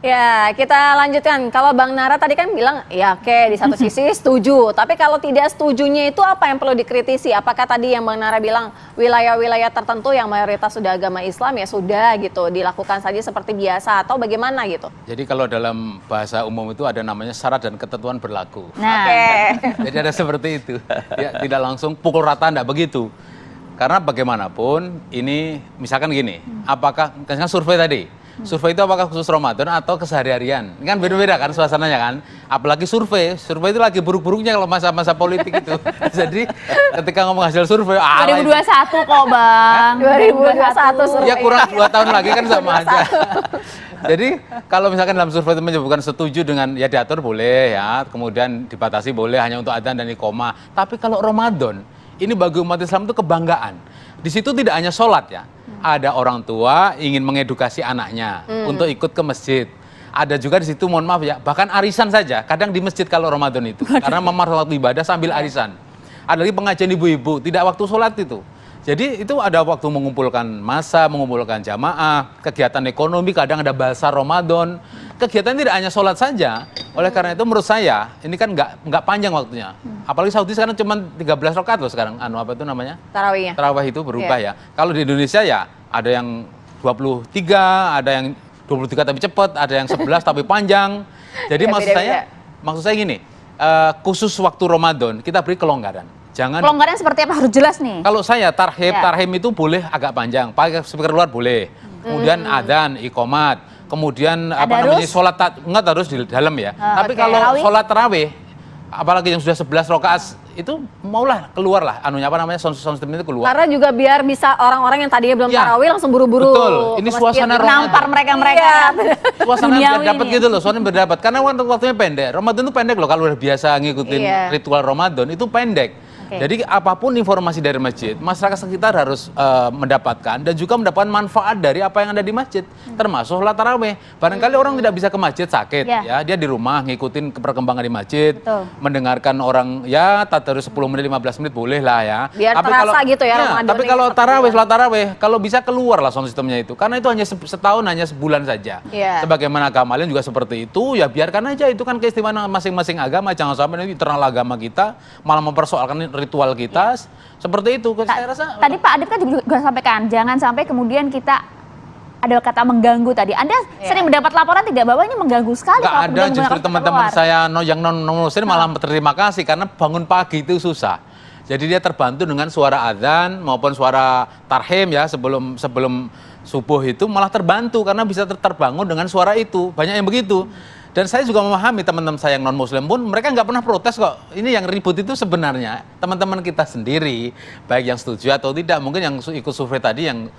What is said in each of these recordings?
Ya, kita lanjutkan. Kalau Bang Nara tadi kan bilang, ya oke, di satu sisi setuju. Tapi kalau tidak setujunya itu apa yang perlu dikritisi? Apakah tadi yang Bang Nara bilang, wilayah-wilayah tertentu yang mayoritas sudah agama Islam ya sudah gitu, dilakukan saja seperti biasa atau bagaimana gitu? Jadi kalau dalam bahasa umum itu ada namanya syarat dan ketentuan berlaku. Nah, Jadi ada seperti itu. Ya, tidak langsung pukul rata, enggak begitu. Karena bagaimanapun ini misalkan gini, apakah misalkan survei tadi, survei itu apakah khusus Ramadan atau kesehari-harian? Ini kan beda-beda kan suasananya kan. Apalagi survei itu lagi buruk-buruknya kalau masa-masa politik itu. Jadi ketika ngomong hasil survei, 2021 kok Bang. 2021 survei. ya kurang 2 tahun lagi kan sama aja. Jadi kalau misalkan dalam survei itu menyebutkan setuju dengan ya diatur boleh ya, kemudian dibatasi boleh hanya untuk adzan dan iqomah. Tapi kalau Ramadan, ini bagi umat Islam itu kebanggaan. Di situ tidak hanya sholat ya, ada orang tua ingin mengedukasi anaknya untuk ikut ke masjid. Ada juga di situ, mohon maaf ya, bahkan arisan saja. Kadang di masjid kalau Ramadan itu, karena memar waktu ibadah sambil arisan. Ada lagi pengajian ibu-ibu, tidak waktu sholat itu. Jadi itu ada waktu mengumpulkan massa, mengumpulkan jamaah, kegiatan ekonomi, kadang ada bazar Ramadan. Kegiatan tidak hanya sholat saja. Oleh karena itu menurut saya, ini kan nggak panjang waktunya. Apalagi Saudi sekarang cuma 13 rakaat loh sekarang, apa itu namanya? Tarawihnya. Tarawih itu berubah ya. Kalau di Indonesia ya ada yang 23, ada yang 23 tapi cepat, ada yang 11 tapi panjang. Jadi maksud saya gini, khusus waktu Ramadan kita beri kelonggaran. Jangan Kelonggaran seperti apa harus jelas nih. kalau saya tarhim itu boleh agak panjang, pakai speaker luar boleh. Kemudian adzan, iqomat, kemudian sholat enggak harus di dalam ya. Tapi kalau sholat tarawih, apalagi yang sudah 11 rakaat itu maulah keluar lah sound system itu keluar. Karena juga biar bisa orang-orang yang tadinya belum Ya, tarawih langsung buru-buru. betul. Ini suasana Ramadan. Nampar mereka-mereka. Suasana Duniawi berdapat nih. gitu loh, suasana berdapat. Karena waktunya pendek. Ramadan itu pendek loh, kalau udah biasa ngikutin ritual Ramadan itu pendek. Jadi apapun informasi dari masjid, masyarakat sekitar harus mendapatkan dan juga mendapatkan manfaat dari apa yang ada di masjid, termasuk sholat tarawih. Barangkali orang tidak bisa ke masjid sakit, ya dia di rumah ngikutin perkembangan di masjid, mendengarkan orang ya tadarus 10 menit 15 menit boleh lah ya. Biar terasa gitu ya Ramadan. Tapi kalau tarawih, sholat tarawih, kalau bisa keluar lah sound sistemnya itu, karena itu hanya setahun, hanya sebulan saja. Sebagaimana agama lain juga seperti itu, ya biarkan aja, itu kan keistimewaan masing-masing agama. Jangan sampai ini internal agama kita malah mempersoalkan ritual kita seperti itu. Saya rasa tadi Pak Adip kan juga sampaikan jangan sampai kemudian kita ada kata mengganggu tadi. Anda sering mendapat laporan tidak bahwa ini mengganggu sekali? Nggak ada, justru teman-teman saya yang non muslim malah berterima kasih karena bangun pagi itu susah. Jadi dia terbantu dengan suara adzan maupun suara tarhim ya sebelum subuh itu malah terbantu karena bisa terbangun dengan suara itu. Banyak yang begitu. Dan saya juga memahami teman-teman saya yang non-muslim pun mereka nggak pernah protes kok. Ini yang ribut itu sebenarnya teman-teman kita sendiri, baik yang setuju atau tidak. Mungkin yang ikut survei tadi yang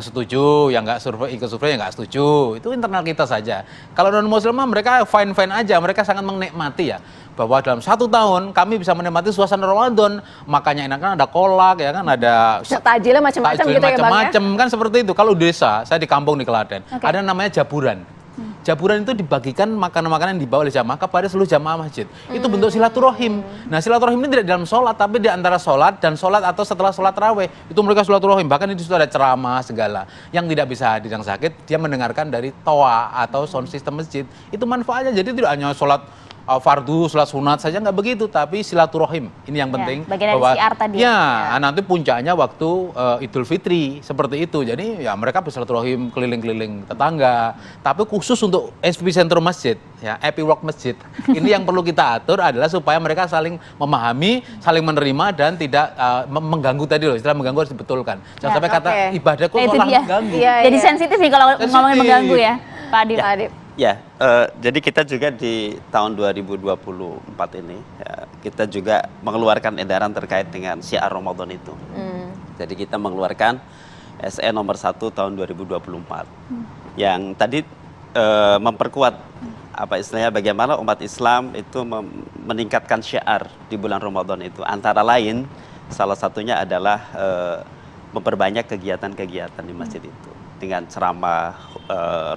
setuju, yang nggak ikut survei yang nggak setuju. Itu internal kita saja. Kalau non-muslim mereka fine-fine aja, mereka sangat menikmati ya. Bahwa dalam 1 tahun kami bisa menikmati suasana Ramadan. Makanya enak kan ada kolak ya kan, ada takjilnya macam-macam gitu ya Bang ya. Macam-macam kan seperti itu. Kalau desa, saya di kampung di Klaten, ada namanya jaburan. Jaburan itu dibagikan makanan-makanan yang dibawa oleh jamaah kepada seluruh jamaah masjid. Itu bentuk silaturahim. Nah, silaturahim ini tidak dalam sholat, tapi di antara sholat dan sholat atau setelah sholat tarawih. Itu mereka silaturahim. Bahkan di situ ada ceramah segala. Yang tidak bisa hadir yang sakit, dia mendengarkan dari toa atau sound system masjid. Itu manfaatnya. Jadi tidak hanya sholat fardu, sholat sunat saja, nggak begitu, tapi silaturahim ini yang penting. Bagian dari syiar tadi. Nanti puncaknya waktu Idul Fitri seperti itu. Jadi ya mereka bersilaturahim keliling-keliling tetangga. Tapi khusus untuk epicentrum masjid, ya epiwork masjid. Ini yang perlu kita atur adalah supaya mereka saling memahami, saling menerima dan tidak mengganggu tadi loh. Istilah mengganggu harus dibetulkan. Jangan sampai kata ibadahku malah mengganggu. Jadi sensitif nih kalau ngomongin mengganggu ya, Pak Adip. Ya, jadi kita juga di tahun 2024 ini kita juga mengeluarkan edaran terkait dengan syiar Ramadan itu. Jadi kita mengeluarkan SE nomor 1 tahun 2024 yang tadi memperkuat apa istilahnya bagaimana umat Islam itu meningkatkan syiar di bulan Ramadan itu. Antara lain salah satunya adalah memperbanyak kegiatan-kegiatan di masjid itu dengan ceramah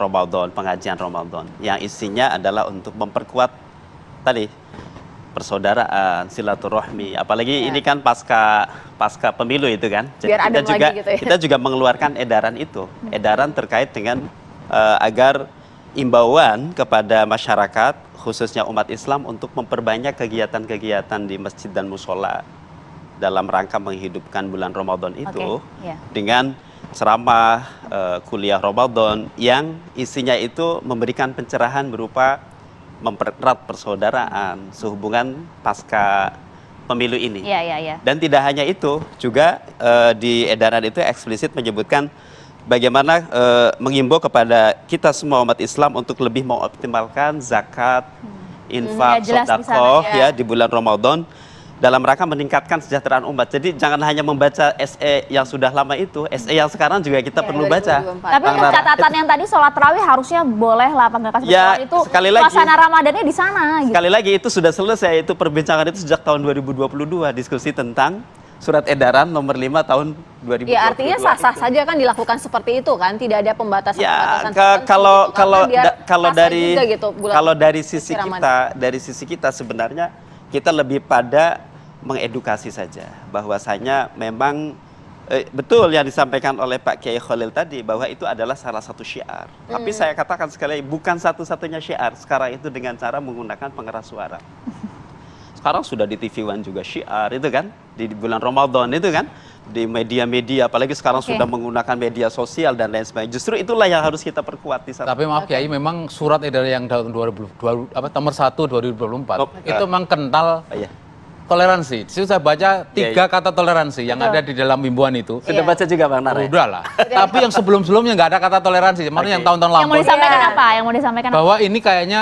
Ramadan, pengajian Ramadan yang isinya adalah untuk memperkuat tadi persaudaraan, silaturahmi. Apalagi ini kan pasca pemilu itu kan. Jadi kita juga mengeluarkan edaran itu, edaran terkait dengan agar imbauan kepada masyarakat, khususnya umat Islam, untuk memperbanyak kegiatan-kegiatan di masjid dan musola dalam rangka menghidupkan bulan Ramadan itu Iya. dengan ceramah, kuliah Ramadan yang isinya itu memberikan pencerahan berupa mempererat persaudaraan, sehubungan pasca pemilu ini. Iya. Dan tidak hanya itu, juga di edaran itu eksplisit menyebutkan bagaimana mengimbau kepada kita semua umat Islam untuk lebih mengoptimalkan zakat, infak, Ya, jelas di sana, sedekah ya. ya di bulan Ramadan dalam rangka meningkatkan kesejahteraan umat. Jadi jangan hanya membaca SE yang sudah lama itu, SE yang sekarang juga kita Ya, perlu baca. 2024. Tapi Bang untuk Nara. catatan yang tadi sholat tarawih harusnya boleh lah Panggakas Ya, itu sekali lagi. suasana Ramadannya di sana gitu. Sekali lagi itu sudah selesai, itu perbincangan itu sejak tahun 2022, diskusi tentang surat edaran nomor 5 tahun 2022. Ya artinya sah-sah saja kan dilakukan seperti itu kan, tidak ada pembatasan. Ya, tertentu kalau gitu. kalau Karena biar kalau pas dari juga gitu bulan kalau dari sisi suci Ramadan. kita sebenarnya kita lebih pada mengedukasi saja, bahwasanya memang betul yang disampaikan oleh Pak Kiai Khalil tadi, bahwa itu adalah salah satu syiar. Tapi saya katakan sekali lagi, bukan satu-satunya syiar sekarang itu dengan cara menggunakan pengeras suara. Sekarang sudah di TV One juga syiar itu kan, di bulan Ramadan itu kan, di media-media, apalagi sekarang Oke. sudah menggunakan media sosial dan lain sebagainya. Justru itulah yang harus kita perkuat di sana. Tapi maaf Kiai, memang surat edaran yang tahun 2020 nomor 1 2024 Oh, itu memang kental Iya. toleransi. Di situ saya baca 3 kata toleransi yang ada di dalam himbauan itu. Sudah Iya. baca juga Bang Nara? Udah lah. Tapi yang sebelum-sebelumnya nggak ada kata toleransi. Maksudnya yang tahun-tahun Yang mau lampau. disampaikan Iya. apa? Yang mau disampaikan apa? Bahwa ini kayaknya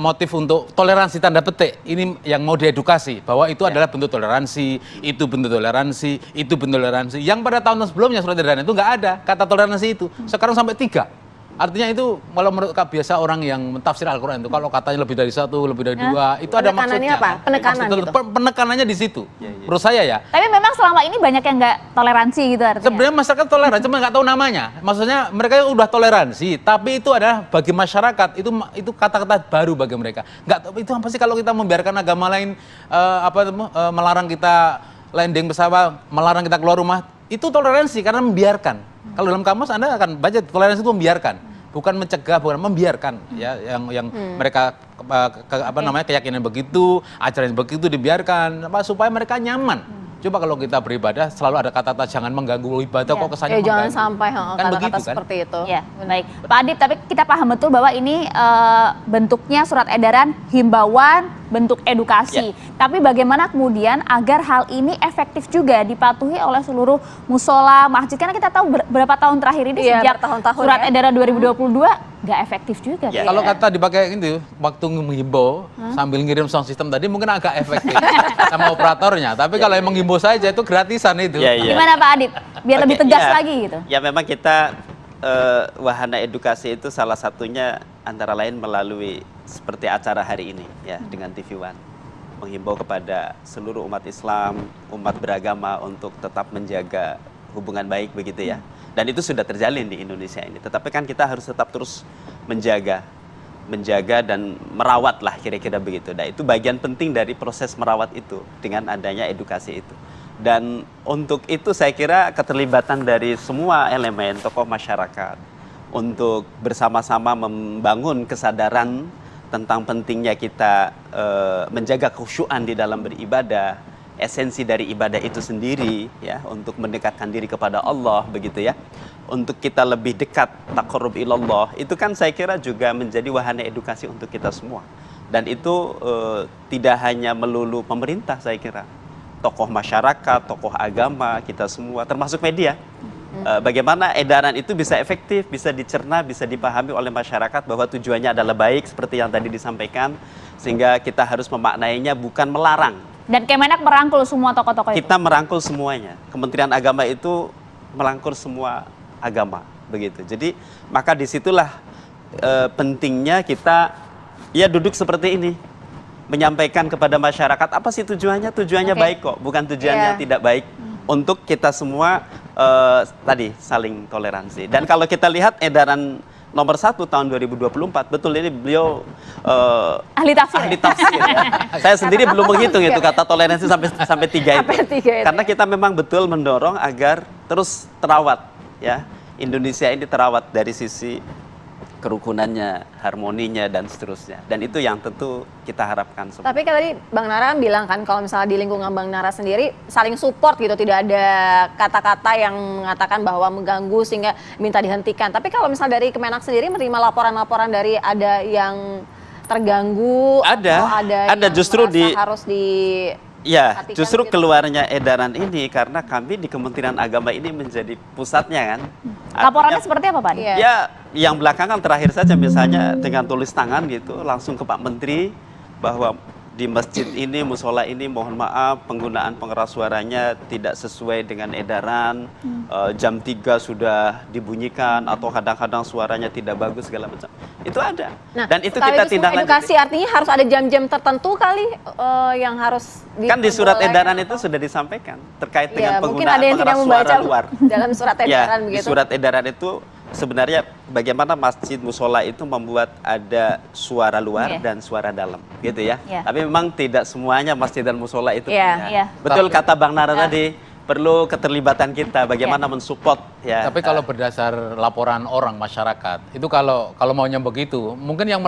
motif untuk toleransi tanda petik. Ini yang mau diedukasi bahwa itu adalah bentuk toleransi, itu bentuk toleransi, itu bentuk toleransi. Yang pada tahun sebelumnya surat edaran itu nggak ada kata toleransi itu. Sekarang sampai 3. Artinya itu kalau menurut biasa orang yang mentafsir Al-Quran itu kalau katanya lebih dari 1, lebih dari 2, itu ada Penekanannya maksudnya. apa? Penekanan Maksud- gitu? Penekanannya di situ. Menurut saya ya. Tapi memang selama ini banyak yang nggak toleransi gitu artinya. Sebenarnya masyarakat toleran, cuma nggak tahu namanya. Maksudnya mereka udah toleransi, tapi itu adalah bagi masyarakat itu kata-kata baru bagi mereka. Nggak tahu itu apa sih kalau kita membiarkan agama lain melarang kita landing pesawat, melarang kita keluar rumah, itu toleransi karena membiarkan. Kalau dalam kamus Anda akan baca toleransi itu membiarkan, bukan mencegah, bukan membiarkan. Ya, yang mereka keyakinan begitu, ajaran begitu dibiarkan, supaya mereka nyaman. Coba kalau kita beribadah selalu ada kata-kata jangan mengganggu ibadah, Ya. kok kesannya Ya, jangan mengganggu. sampai Kan kata-kata begitu kan? seperti itu. Ya, baik. Pak Adip, tapi kita paham betul bahwa ini bentuknya surat edaran himbauan, bentuk edukasi. Tapi bagaimana kemudian agar hal ini efektif juga dipatuhi oleh seluruh musola, masjid? Karena kita tahu berapa tahun terakhir ini Iya, sejak bertahun-tahun surat ya. edaran 2022 nggak efektif juga. Ya. Kalau kata dipakai itu waktu menghimbau sambil ngirim sound system tadi mungkin agak efektif sama operatornya. Tapi kalau yang menghimbau saja itu gratisan itu. Iya, iya. Gimana Pak Adip? Biar Oke, lebih tegas ya. lagi gitu. Ya memang kita wahana edukasi itu salah satunya antara lain melalui seperti acara hari ini ya dengan TV One, menghimbau kepada seluruh umat Islam, umat beragama untuk tetap menjaga hubungan baik begitu ya. Dan itu sudah terjalin di Indonesia ini. Tetapi kan kita harus tetap terus menjaga dan merawat lah kira-kira begitu. Dan itu bagian penting dari proses merawat itu dengan adanya edukasi itu. Dan untuk itu saya kira keterlibatan dari semua elemen tokoh masyarakat untuk bersama-sama membangun kesadaran tentang pentingnya kita menjaga khusyuan di dalam beribadah, esensi dari ibadah itu sendiri ya, untuk mendekatkan diri kepada Allah begitu ya, untuk kita lebih dekat taqarrub ilallah, itu kan saya kira juga menjadi wahana edukasi untuk kita semua. Dan itu tidak hanya melulu pemerintah, saya kira tokoh masyarakat, tokoh agama, kita semua termasuk media. Bagaimana edaran itu bisa efektif, bisa dicerna, bisa dipahami oleh masyarakat bahwa tujuannya adalah baik seperti yang tadi disampaikan, sehingga kita harus memaknainya bukan melarang. Dan Kemenak merangkul semua tokoh-tokoh itu. Kita merangkul semuanya. Kementerian Agama itu merangkul semua agama, begitu. Jadi maka disitulah pentingnya kita ya duduk seperti ini, menyampaikan kepada masyarakat apa sih tujuannya? Tujuannya Oke. baik kok, bukan tujuannya Iya. tidak baik. Untuk kita semua tadi saling toleransi. Dan kalau kita lihat edaran nomor 1 tahun 2024, betul ini beliau Ahli tafsir. ahli tafsir ya. Saya sendiri belum menghitung itu kata toleransi sampai 3 itu. Sampai 3 itu, Karena ya. kita memang betul mendorong agar terus terawat ya. Indonesia ini terawat dari sisi kerukunannya, harmoninya, dan seterusnya. Dan itu yang tentu kita harapkan semua. Tapi kan tadi Bang Nara bilang kan kalau misalnya di lingkungan Bang Nara sendiri saling support gitu, tidak ada kata-kata yang mengatakan bahwa mengganggu sehingga minta dihentikan. Tapi kalau misalnya dari Kemenak sendiri menerima laporan-laporan dari ada yang terganggu atau ada yang justru merasa harus di Ya, perhatikan justru gitu. keluarnya edaran ini karena kami di Kementerian Agama ini menjadi pusatnya kan. Laporannya Artinya, seperti apa Pak Adi? Iya. ya, yang belakangan terakhir saja misalnya dengan tulis tangan gitu langsung ke Pak Menteri bahwa di masjid ini, musola ini mohon maaf penggunaan pengeras suaranya tidak sesuai dengan edaran, jam 3 sudah dibunyikan atau kadang-kadang suaranya tidak bagus segala macam. Itu ada. Nah, Dan itu kita sekaligus tindak edukasi lanjuti. artinya harus ada jam-jam tertentu kali yang harus Kan di surat diperbolehkan edaran atau- itu sudah disampaikan terkait Ya, dengan mungkin penggunaan ada yang tidak pengeras membaca suara luar. dalam surat edaran Ya, di begitu. surat edaran itu sebenarnya bagaimana masjid musola itu membuat ada suara luar Iya. dan suara dalam, gitu ya. Iya. Tapi memang tidak semuanya masjid dan musola itu Iya. punya. Iya. Betul kata Bang Nara tadi, perlu keterlibatan kita bagaimana mensupport ya. Tapi kalau berdasar laporan orang masyarakat, itu kalau maunya begitu, mungkin yang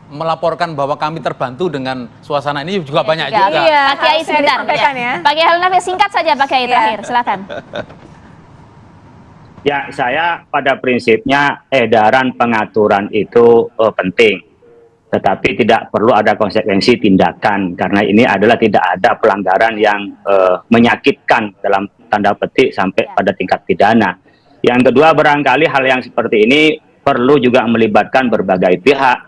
melaporkan bahwa kami terbantu dengan suasana ini juga banyak Juga. juga. Iya, Pak Kiai harusnya sebentar. disampaikan ya. Pak Kiai Halil Nafis, singkat saja Pak Kiai terakhir, silakan. Ya, saya pada prinsipnya edaran pengaturan itu penting. Tetapi tidak perlu ada konsekuensi tindakan. Karena ini adalah tidak ada pelanggaran yang menyakitkan dalam tanda petik sampai pada tingkat pidana. Yang kedua, barangkali hal yang seperti ini perlu juga melibatkan berbagai pihak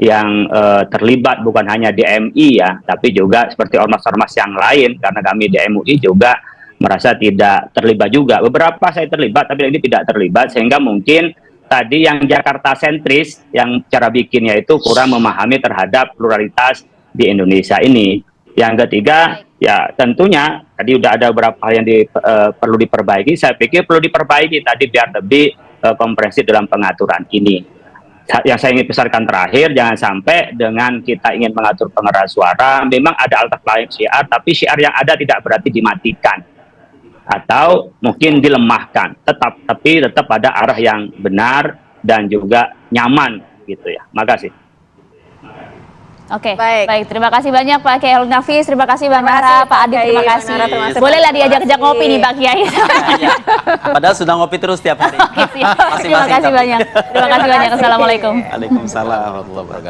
yang terlibat, bukan hanya di MI ya, tapi juga seperti ormas-ormas yang lain. Karena kami di MUI juga merasa tidak terlibat juga. Beberapa saya terlibat, tapi ini tidak terlibat, sehingga mungkin tadi yang Jakarta sentris, yang cara bikinnya itu kurang memahami terhadap pluralitas di Indonesia ini. Yang ketiga, ya tentunya tadi udah ada beberapa hal yang perlu diperbaiki. Saya pikir perlu diperbaiki tadi biar lebih komprehensif dalam pengaturan ini. Yang saya ingin pesankan terakhir, jangan sampai dengan kita ingin mengatur pengeras suara, memang ada alternatif syiar, tapi syiar yang ada tidak berarti dimatikan atau mungkin dilemahkan, tapi tetap pada arah yang benar dan juga nyaman gitu ya. Makasih. Oke, Baik. baik. Terima kasih banyak Pak Kiai Halil Nafis, terima kasih Bang Terima Nara, kasih, Pak Pak Adi, Kiai, terima Bang kasih. Nara, terima kasih. Bolehlah diajak Terima ajak ngopi kasih. nih Pak Kiai. Ya, padahal sudah ngopi terus tiap hari. Terima kasih Masing-masing banyak. tapi. Terima kasih banyak. Assalamualaikum. Waalaikumsalam warahmatullahi wabarakatuh.